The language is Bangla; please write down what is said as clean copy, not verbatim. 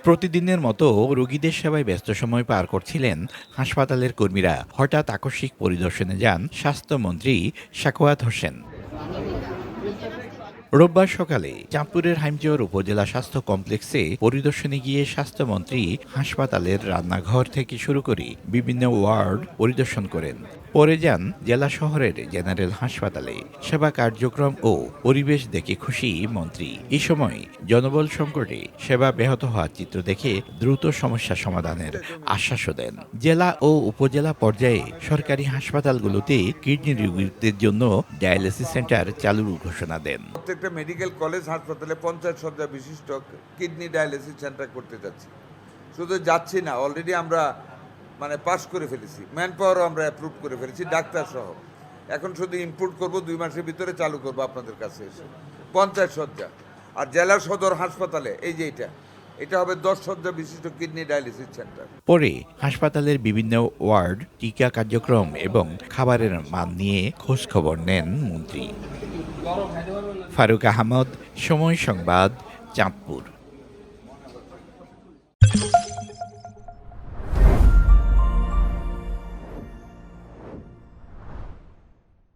প্রতিদিনের মতো রোগীদের সেবায় ব্যস্ত সময় পার করছিলেন হাসপাতালের কর্মীরা। হঠাৎ আকস্মিক পরিদর্শনে যান স্বাস্থ্যমন্ত্রী সাখাওয়াত হোসেন। রোববার সকালে চাঁদপুরের হাইমচর উপজেলা স্বাস্থ্য কমপ্লেক্সে পরিদর্শনে গিয়ে স্বাস্থ্যমন্ত্রী হাসপাতালের রান্নাঘর থেকে শুরু করে বিভিন্ন ওয়ার্ড পরিদর্শন করেন। পরে যান জেলা শহরের জেনারেল হাসপাতালে। সেবা কার্যক্রম ও পরিবেশ দেখে খুশি মন্ত্রী। এ সময় জনবল সংকটে সেবা ব্যাহত হওয়ার চিত্র দেখে দ্রুত সমস্যা সমাধানের আশ্বাসও দেন। জেলা ও উপজেলা পর্যায়ে সরকারি হাসপাতালগুলোতে কিডনি রোগীদের জন্য ডায়ালিসিস সেন্টার চালুর ঘোষণা দেন। প্রত্যেকটা মেডিকেল কলেজ হাসপাতালে 50 শয্যা বিশিষ্ট কিডনি ডায়ালিসিস সেন্টার করতে যাচ্ছি। শুধু যাচ্ছি না, অলরেডি আমরা পাস করে ফেলেছি, ম্যান পাওয়ারও আমরা অ্যাপ্রুভ করে ফেলেছি, ডাক্তার সহ। এখন শুধু ইম্পোর্ট করব, 2 মাসের ভিতরে চালু করব আপনাদের কাছে এসে। 50 শয্যা। আর জেলা সদর হাসপাতালে এই যে এটা হবে 10 শয্যা বিশিষ্ট কিডনি ডায়ালিসিস সেন্টার। পরে হাসপাতালের বিভিন্ন ওয়ার্ড, টিকা কার্যক্রম এবং খাবারের মান নিয়ে খোঁজ খবর নেন মন্ত্রী। ফারুক আহমদ, সময় সংবাদ, চাঁদপুর।